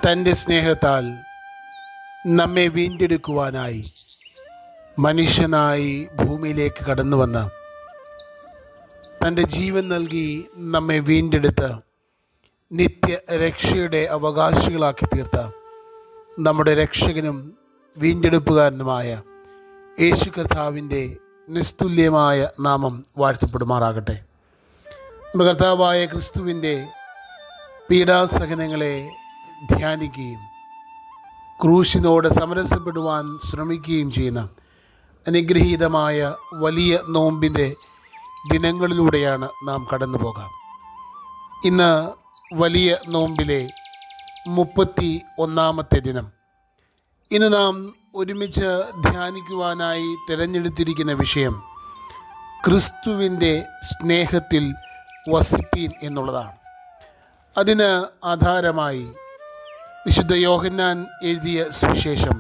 തൻ്റെ സ്നേഹത്താൽ നമ്മെ വീണ്ടെടുക്കുവാനായി മനുഷ്യനായി ഭൂമിയിലേക്ക് കടന്നു വന്ന, തൻ്റെ ജീവൻ നൽകി നമ്മെ വീണ്ടെടുത്ത് നിത്യരക്ഷയുടെ അവകാശികളാക്കി തീർത്ത നമ്മുടെ രക്ഷകനും വീണ്ടെടുപ്പുകാരനുമായ യേശു കർത്താവിൻ്റെ നിസ്തുല്യമായ നാമം വാഴ്ത്തപ്പെടുമാറാകട്ടെ. നമ്മുടെ കർത്താവായ ക്രിസ്തുവിൻ്റെ പീഡാസഹനങ്ങളെ ധ്യാനിക്കുകയും ക്രൂശിനോട് സമരസപ്പെടുവാൻ ശ്രമിക്കുകയും ചെയ്യുന്ന അനുഗ്രഹീതമായ വലിയ നോമ്പിൻ്റെ ദിനങ്ങളിലൂടെയാണ് നാം കടന്നു പോകാം. ഇന്ന് വലിയ നോമ്പിലെ 31-ാമത്തെ ദിനം. ഇന്ന് നാം ഒരുമിച്ച് ധ്യാനിക്കുവാനായി തിരഞ്ഞെടുത്തിരിക്കുന്ന വിഷയം ക്രിസ്തുവിൻ്റെ സ്നേഹത്തിൽ വസിപ്പീൻ എന്നുള്ളതാണ്. അതിന് ആധാരമായി വിശുദ്ധ യോഹന്നാൻ എഴുതിയ സുവിശേഷം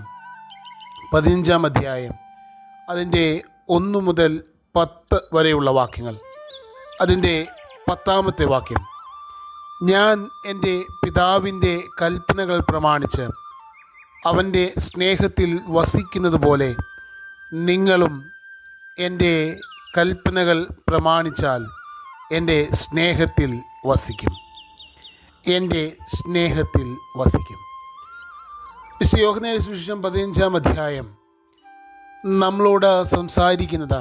15-ാം അധ്യായം അതിൻ്റെ 1 മുതൽ 10 വരെയുള്ള വാക്യങ്ങൾ. അതിൻ്റെ 10-ാമത്തെ വാക്യം: ഞാൻ എൻ്റെ പിതാവിൻ്റെ കൽപ്പനകൾ പ്രമാണിച്ച് അവൻ്റെ സ്നേഹത്തിൽ വസിക്കുന്നത് പോലെ നിങ്ങളും എൻ്റെ കൽപ്പനകൾ പ്രമാണിച്ചാൽ എൻ്റെ സ്നേഹത്തിൽ വസിക്കും. എൻ്റെ സ്നേഹത്തിൽ വസിക്കും. വിശുദ്ധ യോഹന്നാന്റെ സുവിശേഷം 15-ാം അധ്യായം നമ്മളോട് സംസാരിക്കുന്നത്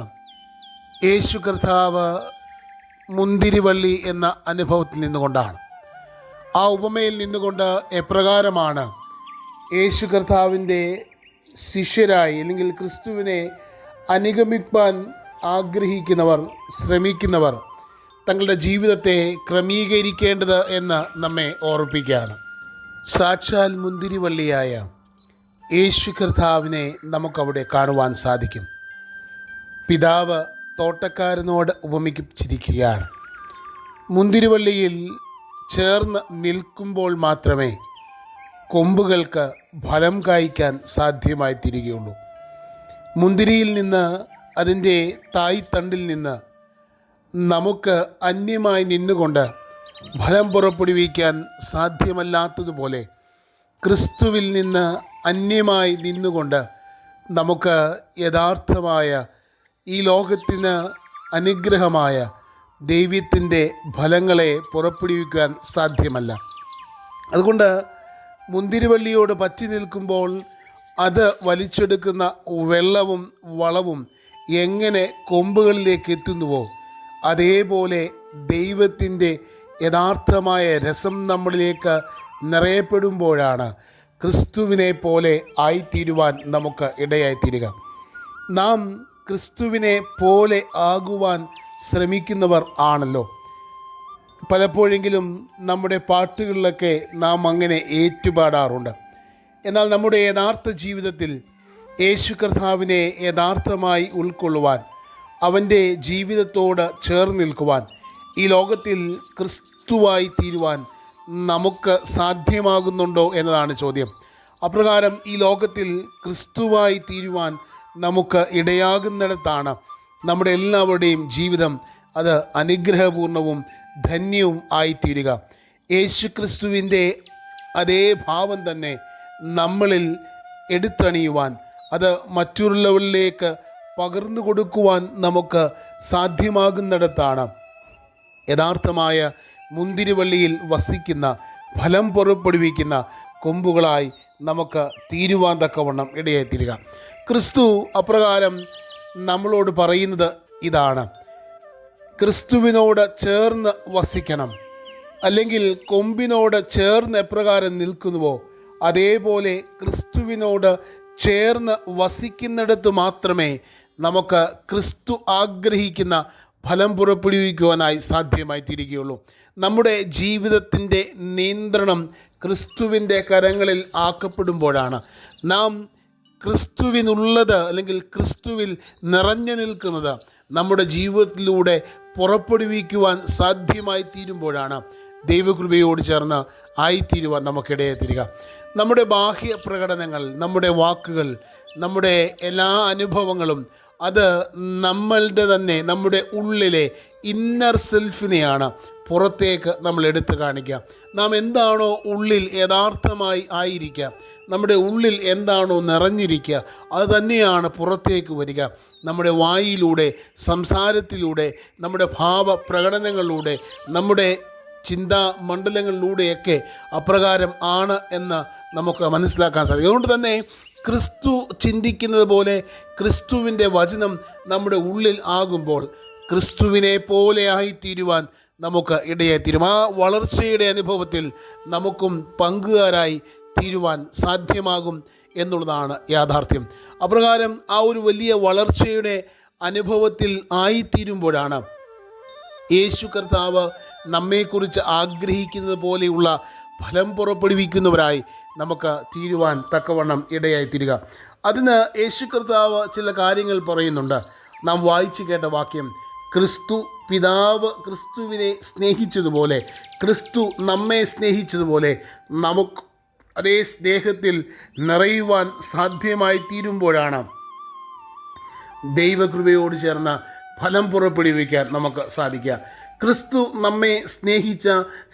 യേശു കർത്താവ് മുന്തിരിവള്ളി എന്ന അനുഭവത്തിൽ നിന്നുകൊണ്ടാണ്. ആ ഉപമയിൽ നിന്നുകൊണ്ട് എപ്രകാരമാണ് യേശു കർത്താവിൻ്റെ ശിഷ്യരായി അല്ലെങ്കിൽ ക്രിസ്തുവിനെ അനുഗമിപ്പാൻ ആഗ്രഹിക്കുന്നവർ, ശ്രമിക്കുന്നവർ തങ്ങളുടെ ജീവിതത്തെ ക്രമീകരിക്കേണ്ടത് എന്ന് നമ്മെ ഓർമ്മിപ്പിക്കുകയാണ്. സാക്ഷാൽ മുന്തിരിവള്ളിയായ യേശു കർത്താവിനെ നമുക്കവിടെ കാണുവാൻ സാധിക്കും. പിതാവ് തോട്ടക്കാരനോട് ഉപമിച്ചിരിക്കുകയാണ്. മുന്തിരിവള്ളിയിൽ ചേർന്ന് നിൽക്കുമ്പോൾ മാത്രമേ കൊമ്പുകൾക്ക് ഫലം കായ്ക്കാൻ സാധ്യമായി തീരുകയുള്ളൂ. മുന്തിരിയിൽ നിന്ന്, അതിൻ്റെ തായ്തണ്ടിൽ നിന്ന് നമുക്ക് അന്യമായി നിന്നുകൊണ്ട് ഫലം പുറപ്പെടുവിക്കാൻ സാധ്യമല്ലാത്തതുപോലെ ക്രിസ്തുവിൽ നിന്ന് അന്യമായി നിന്നുകൊണ്ട് നമുക്ക് യഥാർത്ഥമായ ഈ ലോകത്തിന് അനുഗ്രഹമായ ദൈവത്തിൻ്റെ ഫലങ്ങളെ പുറപ്പെടുവിക്കാൻ സാധ്യമല്ല. അതുകൊണ്ട് മുന്തിരിവള്ളിയോട് പറ്റി നിൽക്കുമ്പോൾ അത് വലിച്ചെടുക്കുന്ന വെള്ളവും വളവും എങ്ങനെ കൊമ്പുകളിലേക്ക് എത്തുന്നുവോ അതേപോലെ ദൈവത്തിൻ്റെ യഥാർത്ഥമായ രസം നമ്മളിലേക്ക് നിറയപ്പെടുമ്പോഴാണ് ക്രിസ്തുവിനെ പോലെ ആയിത്തീരുവാൻ നമുക്ക് ഇടയായിത്തീരുക. നാം ക്രിസ്തുവിനെ പോലെ ആകുവാൻ ശ്രമിക്കുന്നവർ ആണല്ലോ. പലപ്പോഴെങ്കിലും നമ്മുടെ പാട്ടുകളിലൊക്കെ നാം അങ്ങനെ ഏറ്റുപാടാറുണ്ട്. എന്നാൽ നമ്മുടെ യഥാർത്ഥ ജീവിതത്തിൽ യേശു കർത്താവിനെ യഥാർത്ഥമായി ഉൾക്കൊള്ളുവാൻ, അവൻ്റെ ജീവിതത്തോട് ചേർന്ന് നിൽക്കുവാൻ, ഈ ലോകത്തിൽ ക്രിസ്തുവായി തീരുവാൻ നമുക്ക് സാധ്യമാകുന്നുണ്ടോ എന്നതാണ് ചോദ്യം. അപ്രകാരം ഈ ലോകത്തിൽ ക്രിസ്തുവായി തീരുവാൻ നമുക്ക് ഇടയാകുന്നിടത്താണ് നമ്മുടെ എല്ലാവരുടെയും ജീവിതം അത് അനുഗ്രഹപൂർണവും ധന്യവും ആയിത്തീരുക. യേശു ക്രിസ്തുവിൻ്റെ അതേ ഭാവം തന്നെ നമ്മളിൽ എടുത്തണിയുവാൻ, അത് മറ്റുള്ളവരിലേക്ക് പകർന്നു കൊടുക്കുവാൻ നമുക്ക് സാധ്യമാകുന്നിടത്താണ് യഥാർത്ഥമായ മുന്തിരിവള്ളിയിൽ വസിക്കുന്ന, ഫലം പുറപ്പെടുവിക്കുന്ന കൊമ്പുകളായി നമുക്ക് തീരുവാൻ തക്കവണ്ണം ഇടയായിത്തീരുക. ക്രിസ്തു അപ്രകാരം നമ്മളോട് പറയുന്നത് ഇതാണ്: ക്രിസ്തുവിനോട് ചേർന്ന് വസിക്കണം. അല്ലെങ്കിൽ കൊമ്പിനോട് ചേർന്ന് എപ്രകാരം നിൽക്കുന്നുവോ അതേപോലെ ക്രിസ്തുവിനോട് ചേർന്ന് വസിക്കുന്നിടത്ത് മാത്രമേ നമുക്ക് ക്രിസ്തു ആഗ്രഹിക്കുന്ന ഫലം പുറപ്പെടുവിക്കുവാനായി സാധ്യമായി തീരുകയുള്ളൂ. നമ്മുടെ ജീവിതത്തിൻ്റെ നിയന്ത്രണം ക്രിസ്തുവിൻ്റെ കരങ്ങളിൽ ആക്കപ്പെടുമ്പോഴാണ് നാം ക്രിസ്തുവിനുള്ളത് അല്ലെങ്കിൽ ക്രിസ്തുവിൽ നിറഞ്ഞു നിൽക്കുന്നത് നമ്മുടെ ജീവിതത്തിലൂടെ പുറപ്പെടുവിക്കുവാൻ സാധ്യമായി തീരുമ്പോഴാണ് ദൈവകൃപയോട് ചേർന്ന് ആയിത്തീരുവാൻ നമുക്കിടയായി തീരുക. നമ്മുടെ ബാഹ്യ പ്രകടനങ്ങൾ, നമ്മുടെ വാക്കുകൾ, നമ്മുടെ എല്ലാ അനുഭവങ്ങളും അത് നമ്മളുടെ തന്നെ നമ്മുടെ ഉള്ളിലെ ഇന്നർ സെൽഫിനെയാണ് പുറത്തേക്ക് നമ്മൾ എടുത്തു കാണിക്കുക. നാം എന്താണോ ഉള്ളിൽ യഥാർത്ഥമായി ആയിരിക്കുക, നമ്മുടെ ഉള്ളിൽ എന്താണോ നിറഞ്ഞിരിക്കുക, അത് തന്നെയാണ് പുറത്തേക്ക് വരിക. നമ്മുടെ വായിലൂടെ, സംസാരത്തിലൂടെ, നമ്മുടെ ഭാവ പ്രകടനങ്ങളിലൂടെ, നമ്മുടെ ചിന്താ മണ്ഡലങ്ങളിലൂടെയൊക്കെ അപ്രകാരം ആണ് എന്ന് നമുക്ക് മനസ്സിലാക്കാൻ സാധിക്കും. അതുകൊണ്ട് തന്നെ ക്രിസ്തു ചിന്തിക്കുന്നത് പോലെ ക്രിസ്തുവിൻ്റെ വചനം നമ്മുടെ ഉള്ളിൽ ആകുമ്പോൾ ക്രിസ്തുവിനെ പോലെ ആയിത്തീരുവാൻ നമുക്ക് ഇടയായിത്തീരും. ആ വളർച്ചയുടെ അനുഭവത്തിൽ നമുക്കും പങ്കുകാരായി തീരുവാൻ സാധ്യമാകും എന്നുള്ളതാണ് യാഥാർത്ഥ്യം. അപ്രകാരം ആ ഒരു വലിയ വളർച്ചയുടെ അനുഭവത്തിൽ ആയിത്തീരുമ്പോഴാണ് യേശു കർത്താവ് നമ്മെക്കുറിച്ച് ആഗ്രഹിക്കുന്നത് പോലെയുള്ള ഫലം പുറപ്പെടുവിക്കുന്നവരായി നമുക്ക് തീരുവാൻ തക്കവണ്ണം ഇടയായിത്തീരുക. അതിന് യേശു കർത്താവ് ചില കാര്യങ്ങൾ പറയുന്നുണ്ട്. നാം വായിച്ചു കേട്ട വാക്യം, പിതാവ് ക്രിസ്തുവിനെ സ്നേഹിച്ചതുപോലെ, ക്രിസ്തു നമ്മെ സ്നേഹിച്ചതുപോലെ നമുക്ക് അതേ സ്നേഹത്തിൽ നിറയുവാൻ സാധ്യമായി തീരുമ്പോഴാണ് ദൈവകൃപയോട് ചേർന്ന ഫലം പുറപ്പെടുവിക്കാൻ നമുക്ക് സാധിക്കുക. ക്രിസ്തു നമ്മെ സ്നേഹിച്ച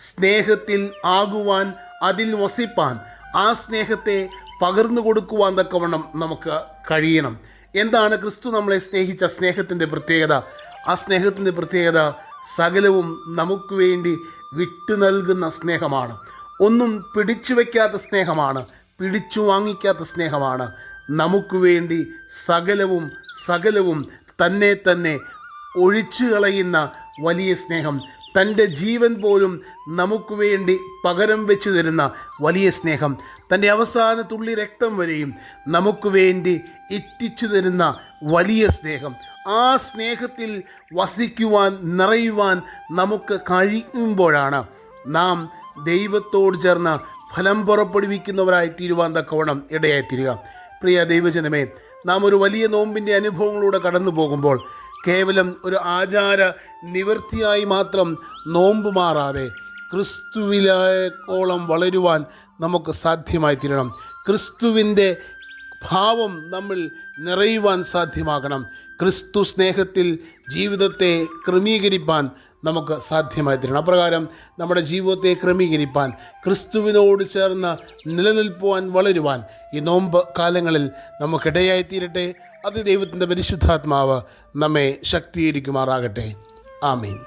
സ്നേഹത്തിൽ ആകുവാൻ, അതിൽ വസിപ്പാൻ, ആ സ്നേഹത്തെ പകർന്നു കൊടുക്കുവാൻ തക്കവണ്ണം നമുക്ക് കഴിയണം. എന്താണ് ക്രിസ്തു നമ്മളെ സ്നേഹിച്ച സ്നേഹത്തിൻ്റെ പ്രത്യേകത? ആ സ്നേഹത്തിൻ്റെ പ്രത്യേകത സകലവും നമുക്ക് വേണ്ടി വിട്ടു നൽകുന്ന സ്നേഹമാണ്. ഒന്നും പിടിച്ചു വയ്ക്കാത്ത സ്നേഹമാണ്, പിടിച്ചു വാങ്ങിക്കാത്ത സ്നേഹമാണ്. നമുക്ക് വേണ്ടി സകലവും തന്നെ ഒഴിച്ചു കളയുന്ന വലിയ സ്നേഹം, തൻ്റെ ജീവൻ പോലും നമുക്ക് വേണ്ടി പകരം വെച്ച് തരുന്ന വലിയ സ്നേഹം, തൻ്റെ അവസാന തുള്ളി രക്തം വരെയും നമുക്ക് വേണ്ടി ഇറ്റിച്ചു തരുന്ന വലിയ സ്നേഹം. ആ സ്നേഹത്തിൽ വസിക്കുവാൻ, നിറയുവാൻ നമുക്ക് കഴിയുമ്പോഴാണ് നാം ദൈവത്തോട് ചേർന്ന് ഫലം പുറപ്പെടുവിക്കുന്നവരായി തീരുവാൻ തക്കവണ്ണം ഇടയായിത്തീരുക. പ്രിയ ദൈവജനമേ, നാം ഒരു വലിയ നോമ്പിൻ്റെ അനുഭവങ്ങളിലൂടെ കടന്നു പോകുമ്പോൾ കേവലം ഒരു ആചാര നിവൃത്തിയായി മാത്രം നോമ്പ് മാറാതെ ക്രിസ്തുവിലോളം വളരുവാൻ നമുക്ക് സാധ്യമായി തീരണം. ക്രിസ്തുവിൻ്റെ ഭാവം നമ്മൾ നിറയുവാൻ സാധ്യമാകണം. ക്രിസ്തു സ്നേഹത്തിൽ ജീവിതത്തെ ക്രമീകരിപ്പാൻ നമുക്ക് സാധ്യമായി തീരണം. അപ്രകാരം നമ്മുടെ ജീവിതത്തെ ക്രമീകരിപ്പാൻ, ക്രിസ്തുവിനോട് ചേർന്ന് നിലനിൽക്കുവാൻ, വളരുവാൻ ഈ നോമ്പ് കാലങ്ങളിൽ നമുക്കിടയായിത്തീരട്ടെ. അത് ദൈവത്തിൻ്റെ പരിശുദ്ധാത്മാവ് നമ്മെ ശക്തീകരിക്കുമാറാകട്ടെ. ആമീൻ.